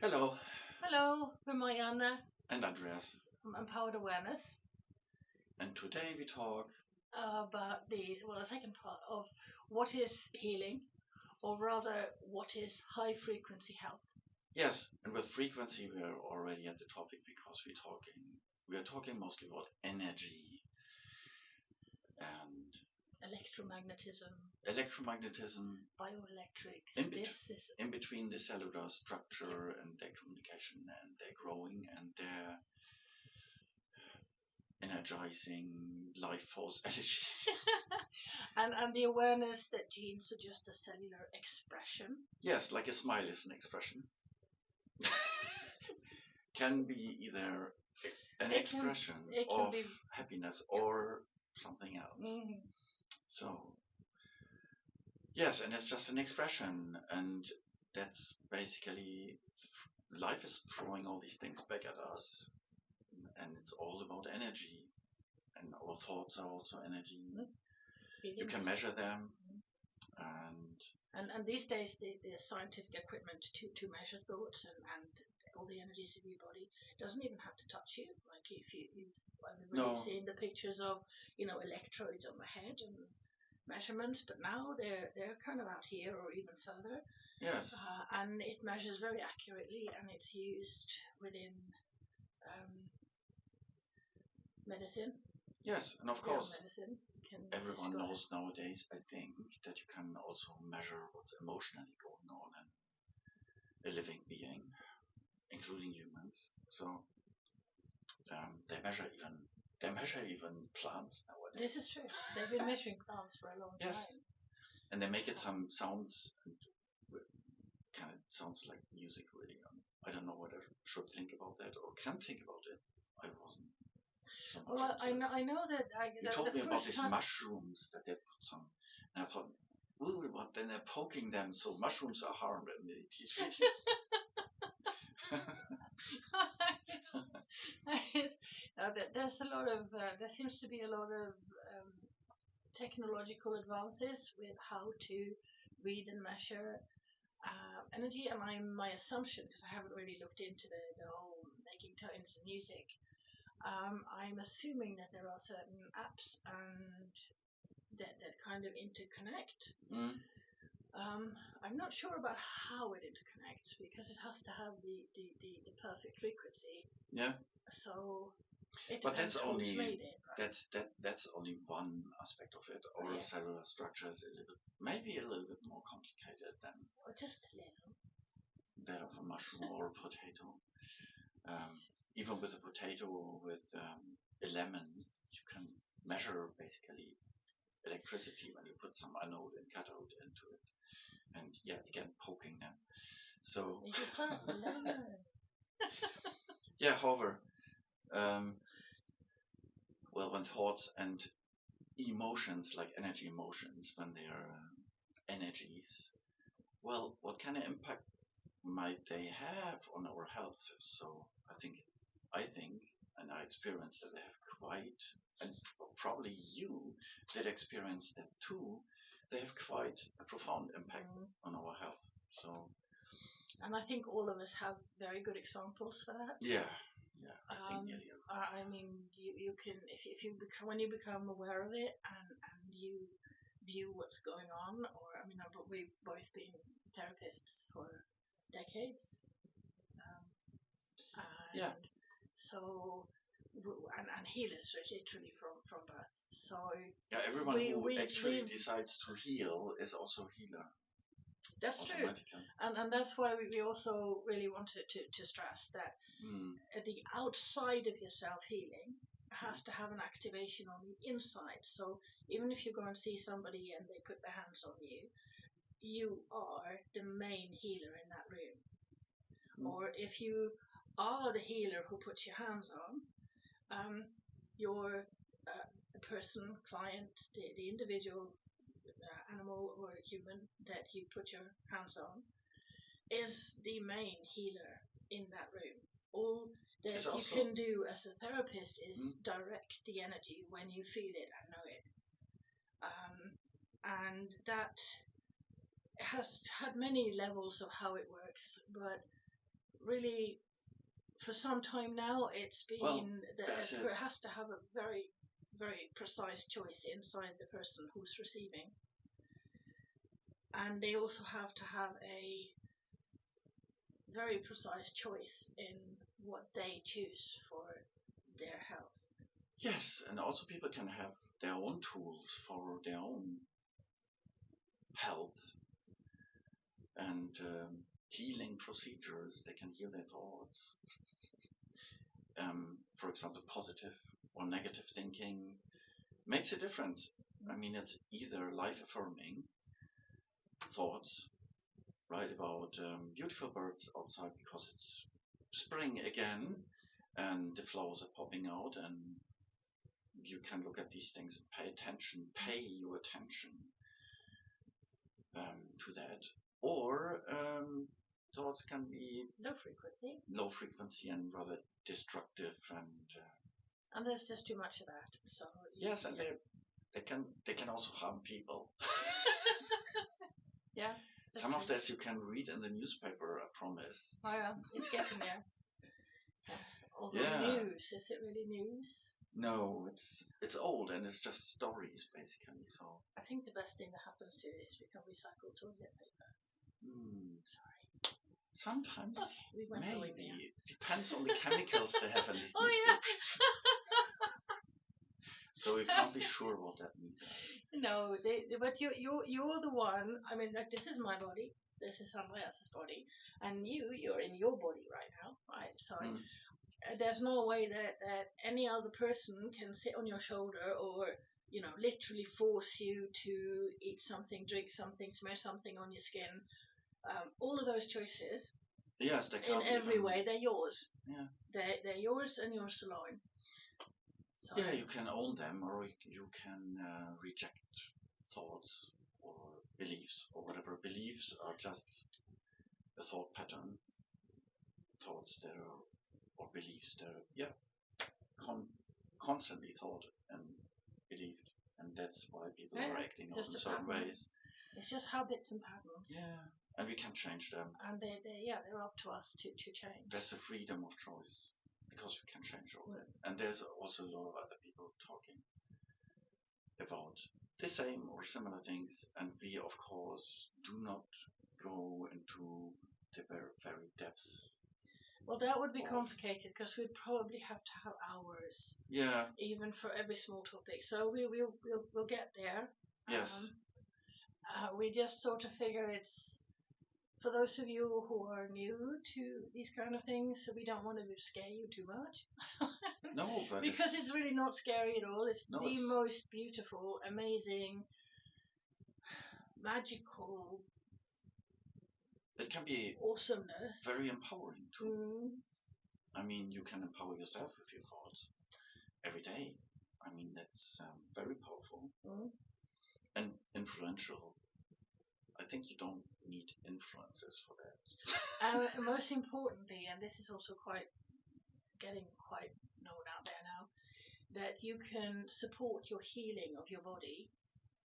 Hello, Hello, we're Marianne and Andreas, from Empowered Awareness and today we talk. about the second part of what is healing, or rather, what is high frequency health. Yes, and with frequency we are already at the topic because we are talking mostly about energy and Electromagnetism, electromagnetism bioelectrics. in, This bet- is in between the cellular structure and their communication and their growing and their energizing life force energy. and the awareness that genes are just a cellular expression. Yes, like a smile is an expression. Can be either an It can expression it can of be happiness or something else. mm, So, yes, and it's just an expression, and that's basically life is throwing all these things back at us, and it's all about energy, and our thoughts are also energy. You can measure them, and these days the scientific equipment to measure thoughts and all the energies of your body doesn't even have to touch you. Like if everybody's no, seeing the pictures of electrodes on the head and measurements, but now they're kind of out here or even further, yes, and it measures very accurately, and it's used within um, medicine. yes, and of course, Medicine can everyone describe. knows nowadays, I think, that you can also measure what's emotionally going on in a living being, including humans. So they measure even plants nowadays. This is true. They've been measuring plants for a long Yes, time. and they make it some sounds, and kind of sounds like music really. I don't know what I should think about that or can think about it. I wasn't so much. Well, I know that You told me about these time. mushrooms that they put some, and I thought, ooh, but then they're poking them, so mushrooms are harmed, and he's really. There's a lot of there seems to be a lot of technological advances with how to read and measure energy, and my assumption, because I haven't really looked into the whole making tones and music, I'm assuming that there are certain apps and that kind of interconnect. Mm. I'm not sure about how it interconnects because it has to have the perfect frequency. Yeah. So it but that's depends who's only made it. Right? that's only one aspect of it. Our cellular structure is maybe a little bit more complicated than or just a little that of a mushroom or a potato. Even with a potato or with a lemon, you can measure basically electricity when you put some anode and cathode into it, and again poking them. So you put lemon. yeah, however, well, when thoughts and emotions, like energy emotions, when they are energies, well, what kind of impact might they have on our health? So I think, and I experienced that they have quite, and probably you did experience that too. They have quite a profound impact on our health. So, and I think all of us have very good examples for that. Yeah. I think I mean, you can if you become when you become aware of it and you view what's going on, or I mean, we've both been therapists for decades. Yeah. So, and healers, literally from birth. So Yeah, everyone who actually decides to heal is also a healer. That's true, and that's why we also really wanted to stress that the outside of yourself healing has to have an activation on the inside. So even if you go and see somebody and they put their hands on you, you are the main healer in that room. Or if you are the healer who puts your hands on, you're the person, client, the individual, animal or human that you put your hands on is the main healer in that room. All that you can do as a therapist is direct the energy when you feel it and know it. And that has had many levels of how it works, but really, for some time now, it's been that it has to have a very, very precise choice inside the person who's receiving. And they also have to have a very precise choice in what they choose for their health. Yes, and also people can have their own tools for their own health and healing procedures. They can heal their thoughts. For example, positive or negative thinking makes a difference. I mean, it's either life-affirming thoughts, right, about beautiful birds outside because it's spring again and the flowers are popping out, and you can look at these things and pay your attention to that. Or thoughts can be low frequency and rather destructive, and there's just too much of that. So yes, and they can also harm people. Yeah. Some of this you can read in the newspaper, I promise. Oh yeah, it's getting there. Although news, is it really news? No, it's old and it's just stories basically. So I think the best thing that happens to it is we can recycle toilet paper. Sorry. Sometimes maybe depends on the chemicals they have in these newspapers. Yeah. So we can't be sure what that means. No, but you're the one. I mean, like, this is my body. This is somebody else's body, and you're in your body right now, right? So there's no way that any other person can sit on your shoulder or literally force you to eat something, drink something, smell something on your skin. All of those choices. Yes, they can't. In every way, they're yours. Yeah. They're yours and yours alone. So, yeah, you can own them, or you can reject thoughts or beliefs or whatever. Beliefs are just a thought pattern. Thoughts that are, or beliefs that are, constantly thought and believed, and that's why people are acting out in certain ways. It's just habits and patterns. Yeah, and we can change them. And they're up to us to change. There's the freedom of choice because we can change all that. And there's also a lot of other people talking about the same or similar things, and we of course do not go into the very depths. Well, that would be complicated because we'd probably have to have hours. Yeah. Even for every small topic. So we'll get there. Yes. We just sort of figure it's for those of you who are new to these kind of things. So we don't want to scare you too much. No, but because it's really not scary at all. It's the most beautiful, amazing, magical. It can be awesomeness. Very empowering too. I mean, you can empower yourself with your thoughts every day. I mean, that's very powerful and influential. I think you don't need influencers for that. Most importantly, and this is also getting quite known out there now, that you can support your healing of your body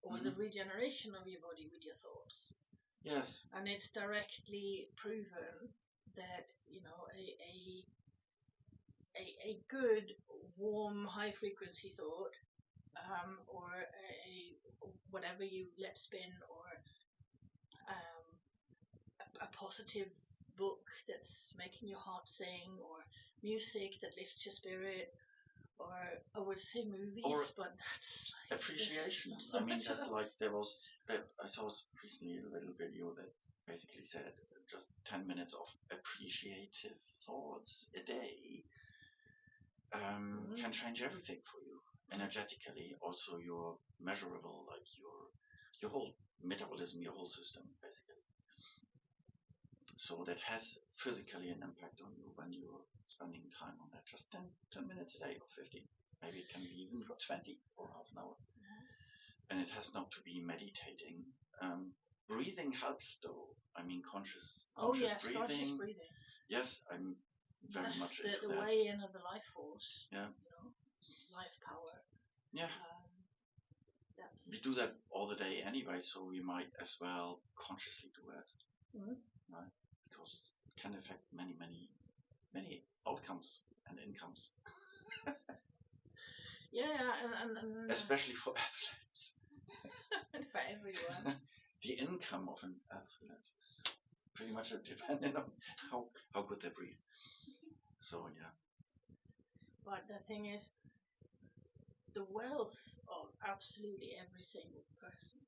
or the regeneration of your body with your thoughts. Yes. And it's directly proven that a good, warm, high frequency thought, or whatever you let spin, or a positive book that's making your heart sing, or music that lifts your spirit, or I would say movies, but that's like appreciation. I mean, that's like I saw recently a little video that basically said just 10 minutes of appreciative thoughts a day can change everything for you energetically. Also, your measurable, like your whole metabolism, your whole system, basically. So that has physically an impact on you when you're spending time on that. Just 10 minutes a day or 15. Maybe it can be even 20 or half an hour. And it has not to be meditating. Breathing helps though. I mean, conscious breathing. Conscious breathing. Yes, I'm very much into the that. way in of the life force. Yeah. Life power. Yeah. We do that all the day anyway, so we might as well consciously do it. Right? Because it can affect many and especially for athletes. For everyone. The income of an athlete is pretty much dependent on how good they breathe. So yeah. But the thing is, the wealth of absolutely every single person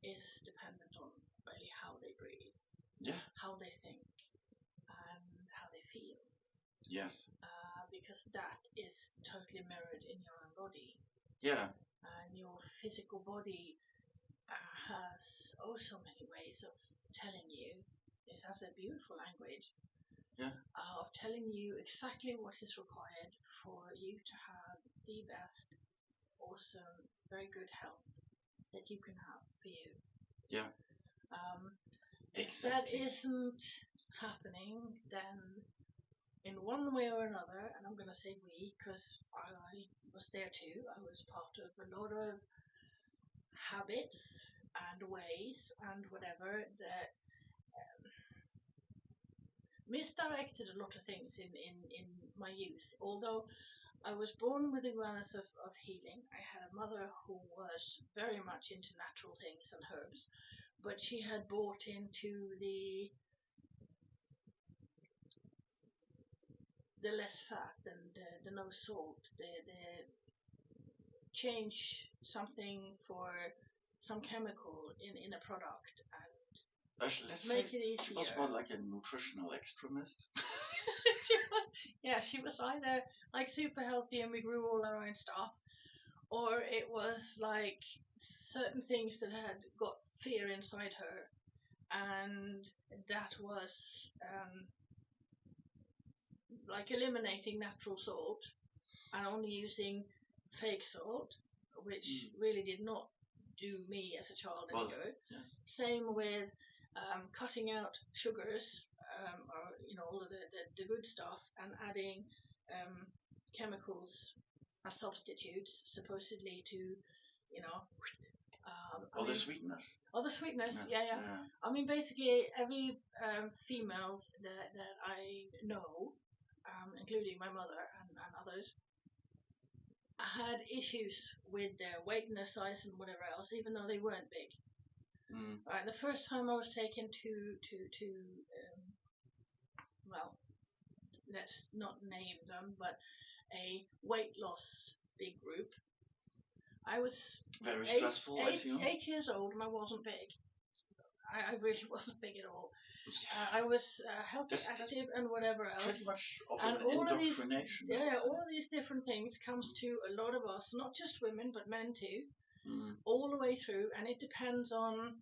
is dependent on really how they breathe, how they think, and how they feel. Yes. Because that is totally mirrored in your own body. Yeah. And your physical body has so many ways of telling you. It has a beautiful language. Yeah. Of telling you exactly what is required for you to have the best, awesome, very good health that you can have for you. Yeah. If that isn't happening, then in one way or another, and I'm going to say we, because I was there too, I was part of a lot of habits and ways and whatever that misdirected a lot of things in my youth. Although I was born with awareness of healing, I had a mother who was very much into natural things and herbs, but she had bought into the less fat and the no salt, the change something for some chemical in a product and let's make say it easier. She was more like a nutritional extremist. She was either like super healthy and we grew all our own stuff, or it was like certain things that had got fear inside her, and that was like eliminating natural salt and only using fake salt, which really did not do me as a child any good. Yeah. Same with cutting out sugars, or all of the good stuff, and adding chemicals as substitutes, supposedly to, all the sweetness. All the sweetness, yeah. I mean, basically every female that I know, including my mother and others, had issues with their weight and their size and whatever else, even though they weren't big. Right, the first time I was taken to well, let's not name them, but a weight loss big group. I was very stressful. I assume 8 years old, and I wasn't big. I really wasn't big at all. I was healthy, active, and whatever else. Pretty much of and an all indoctrination. Of these, all of these different things comes to a lot of us, not just women, but men too, all the way through. And it depends on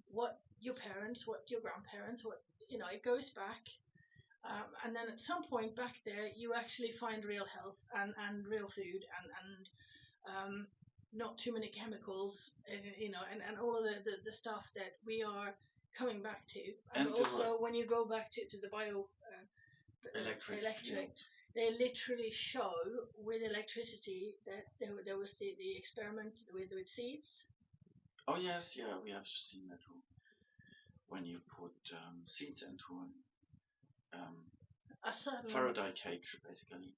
what your parents, what your grandparents, it goes back. And then at some point back there, you actually find real health and real food and not too many chemicals, and all of the stuff that we are coming back to. And also when you go back to the bio electric, they literally show with electricity that there was the experiment with seeds. Oh yes, yeah, we have seen that too. When you put seeds into a certain Faraday cage, basically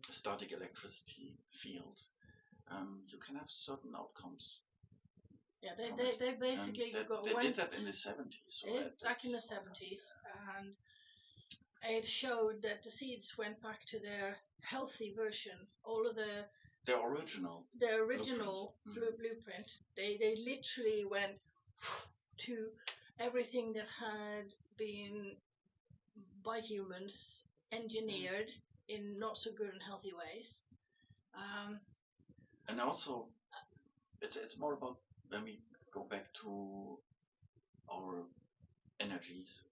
a static electricity field, you can have certain outcomes. Yeah, they basically they did that in the 70s. Back in the 70s, and it showed that the seeds went back to their healthy version. All of their original blueprint. They literally went to everything that had been by humans engineered in not so good and healthy ways. And also, it's more about when we go back to our energies,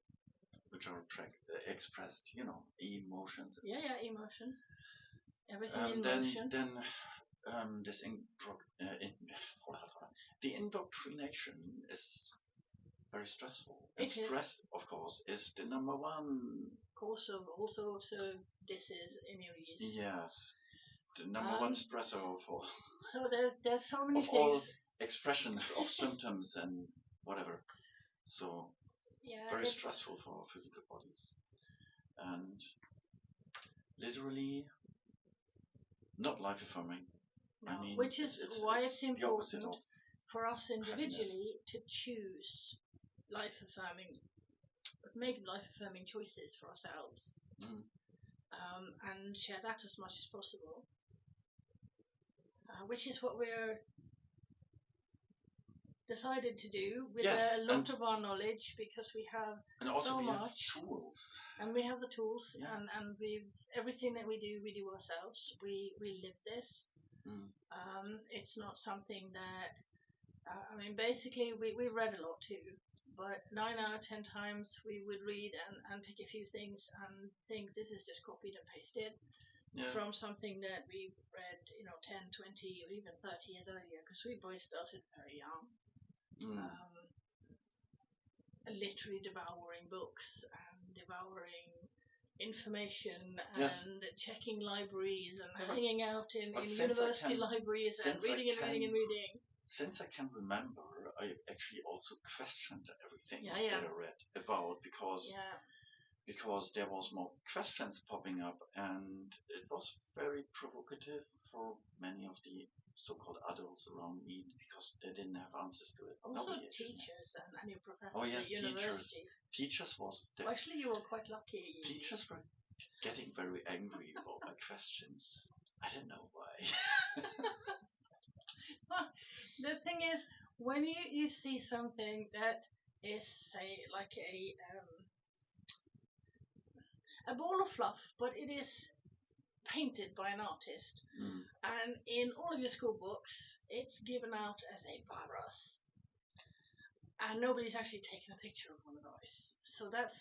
which are expressed, emotions. Yeah, emotions. Everything in motion. Then the indoctrination is very stressful. And stress, of course, is the number one cause of all sorts of diseases in your years. Yes, the number one stressor of all. So there's so many things. All expressions of symptoms and whatever. So very stressful for our physical bodies. And literally, not life-affirming. No, I mean, which is why it's important for us individually to choose life-affirming, make life-affirming choices for ourselves, and share that as much as possible. Which is what we're decided to do with a lot of our knowledge, because we have so much tools, and we have the tools, and everything that we do ourselves. We live this. It's not something that I mean, basically we read a lot too, but 9 out of 10 times we would read and pick a few things and think this is just copied and pasted from something that we read 10, 20 or even 30 years earlier, because we both started very young. Literally devouring books and devouring information and checking libraries and hanging out in university libraries and reading and reading and reading. Since I can remember, I actually also questioned everything that I read about, because there was more questions popping up, and it was very provocative for many of the so-called adults around me, because they didn't have answers to it. Also teachers and your professors at university. Teachers was... actually, you were quite lucky. Teachers were getting very angry about my questions. I don't know why. Well, the thing is, when you see something that is, say, like a ball of fluff, but it is painted by an artist, and in all of your school books it's given out as a virus, and nobody's actually taken a picture of one of those. So that's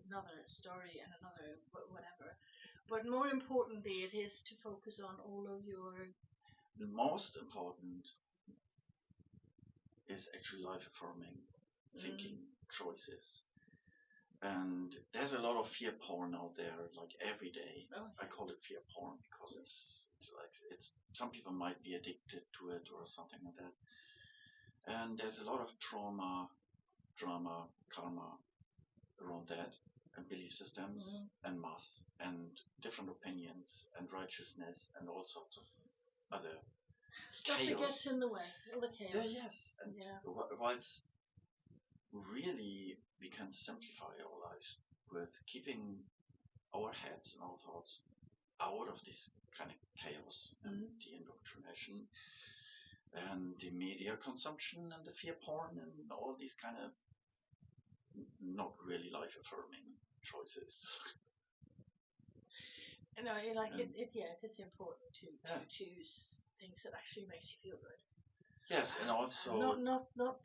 another story and another whatever. But more importantly, it is to focus on all of your... The most important is actually life-affirming thinking choices. And there's a lot of fear porn out there, like every day. I call it fear porn because it's some people might be addicted to it or something like that. And there's a lot of trauma, drama, karma around that, and belief systems, and mass, and different opinions, and righteousness, and all sorts of other stuff that gets in the way, all the chaos. Yes, and whilst really we can simplify our lives with keeping our heads and our thoughts out of this kind of chaos and the indoctrination and the media consumption and the fear porn and all these kind of not really life-affirming choices. It is important to choose things that actually makes you feel good. Yes, and also not the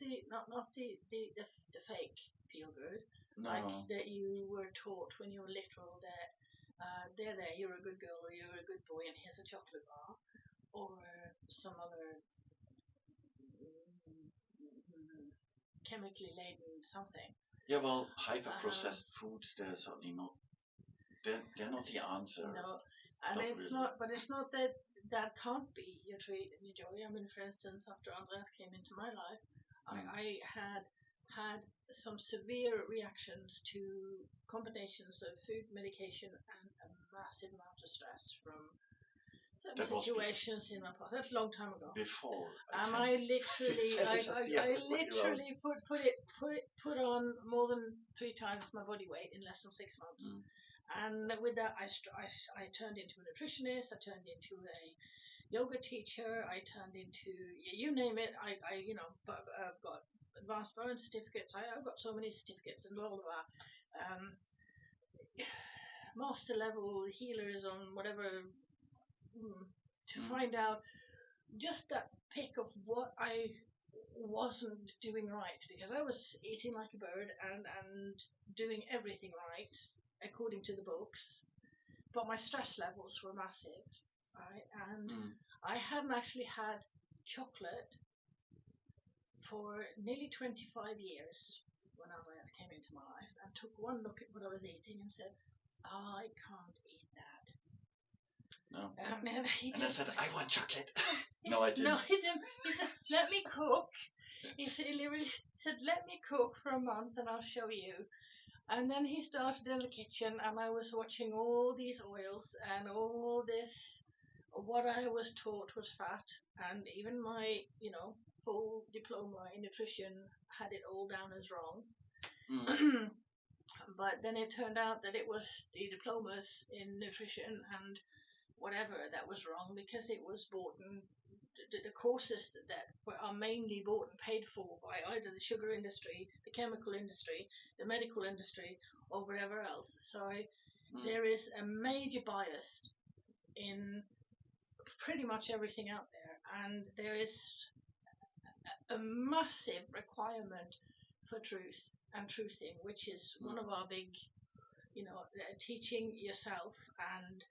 fake feel good, like that you were taught when you were little, that there you're a good girl or you're a good boy and here's a chocolate bar, or some other chemically laden something. Yeah, well, hyper-processed foods, they're certainly not. They're not the answer. No, and it's really. But it's not that can't be your treat and your joy. I mean, for instance, after Andreas came into my life, I had some severe reactions to combinations of food, medication, and a massive amount of stress from certain situations in my past. That's a long time ago. Before. And I literally put on more than 3 times my body weight in less than 6 months. And with that, I turned into a nutritionist. I turned into a yoga teacher. I turned into you name it. I've got advanced burn certificates. I've got so many certificates and all of that. Master level healers on whatever to find out just that pick of what I wasn't doing right, because I was eating like a bird and doing everything right according to the books, but my stress levels were massive, right? And I hadn't actually had chocolate for nearly 25 years when Andreas came into my life, and took one look at what I was eating and said, I can't eat that. No. And I said, I want chocolate. No, I didn't. No, he didn't. He said, let me cook. He said, let me cook for a month and I'll show you. And then he started in the kitchen, and I was watching all these oils and all what I was taught was fat, and even my, full diploma in nutrition had it all down as wrong. Mm. But then it turned out that it was the diplomas in nutrition and whatever that was wrong, because it was bought and the courses that are mainly bought and paid for by either the sugar industry, the chemical industry, the medical industry, or whatever else. So there is a major bias in pretty much everything out there, and there is a massive requirement for truth and truthing, which is one of our big, teaching yourself and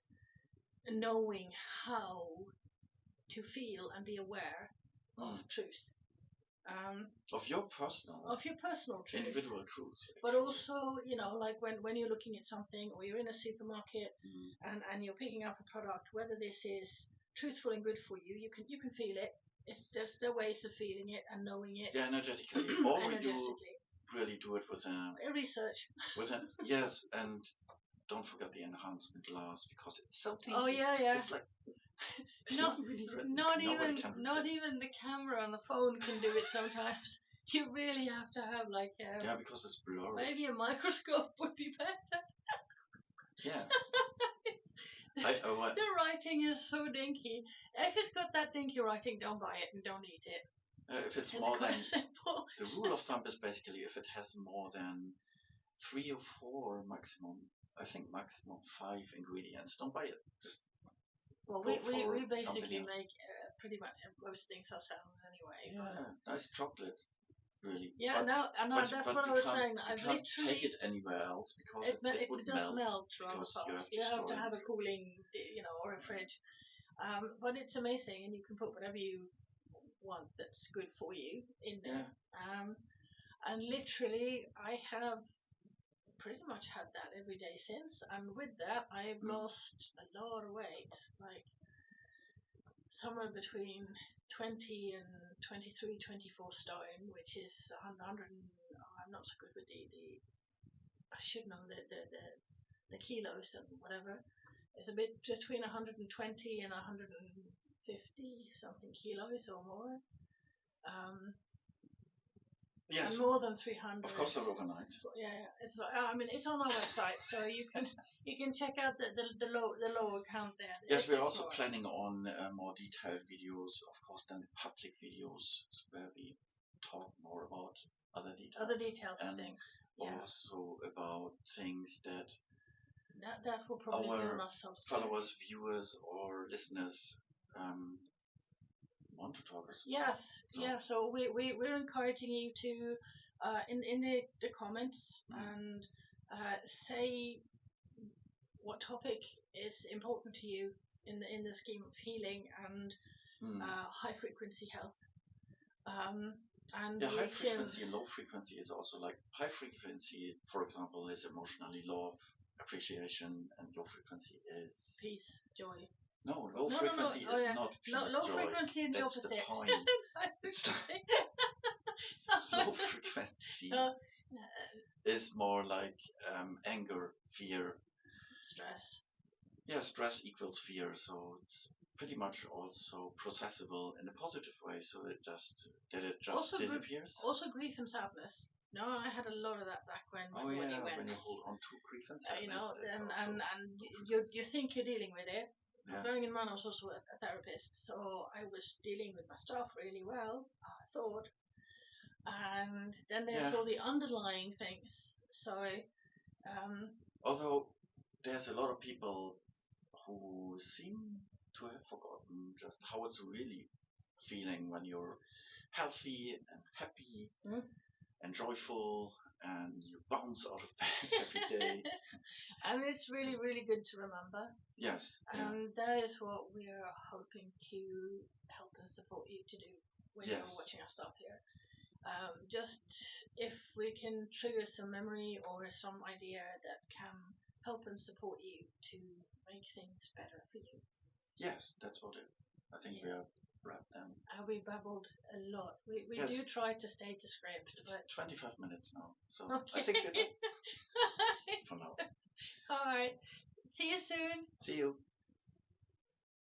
knowing how to feel and be aware of truth. Of your personal truth. Individual truth. Actually. But also, like when you're looking at something, or you're in a supermarket and you're picking up a product, whether this is truthful and good for you, you can feel it. It's just the ways of feeling it and knowing it. Yeah, energetically. Or you really do it with a research. Yes, and don't forget the enhancement glass, because it's so tinky. Oh yeah. It's like not even the camera on the phone can do it sometimes. You really have to have because it's blurry. Maybe a microscope would be better. Yeah. The writing is so dinky. If it's got that dinky writing, don't buy it and don't eat it. If it's more than simple. The rule of thumb is basically if it has more than 3 or 4 maximum, I think maximum 5 ingredients, don't buy it. Just we basically make pretty much most things ourselves anyway. Yeah, nice chocolate. Really. Yeah, that's what I was saying. You can't take it anywhere else because it would does melt rather fast. You have to have a cooling, or a fridge. But it's amazing, and you can put whatever you want that's good for you in there. Yeah. And literally, I have pretty much had that every day since, and with that I've lost a lot of weight, like somewhere between 20 and 23, 24 stone, which is 100. I'm not so good with the I should know the kilos and whatever. It's a bit between 120 and 150 something kilos or more. Yes. And more than 300. Of course, overnight. Yeah, it's on our website, so you can check out the lower count there. Yes, we're also planning on more detailed videos, of course, than the public videos, where we talk more about other details and things. Yeah. Also about things that will probably our be on our subscribe. Followers, viewers, or listeners want to talk us. Yes, so we're encouraging you to in the comments and say what topic is important to you in the scheme of healing and high frequency health. And high frequency and low frequency is also like high frequency, for example, is emotionally love, appreciation, and low frequency is peace, joy. No, low frequency is not peace, low joy. Frequency is the opposite. The point. Low frequency is more like anger, fear, stress. Yeah, stress equals fear, so it's pretty much also processable in a positive way. So it just disappears. Also, grief and sadness. No, I had a lot of that back when you went. When you hold on to grief and sadness, and you think you're dealing with it. Yeah. Bearing in mind, I was also a therapist, so I was dealing with my stuff really well, I thought. And then there's all the underlying things. So, although there's a lot of people who seem to have forgotten just how it's really feeling when you're healthy and happy and joyful and you bounce out of bed every day. And it's really, really good to remember. Yes. And that is what we are hoping to help and support you to do when you're watching our stuff here. Just if we can trigger some memory or some idea that can help and support you to make things better for you. Yes, that's what I think we have wrapped them. We babbled a lot. We do try to stay to script. It's 25 minutes now, so I think we're done for now. All right. See you soon. See you.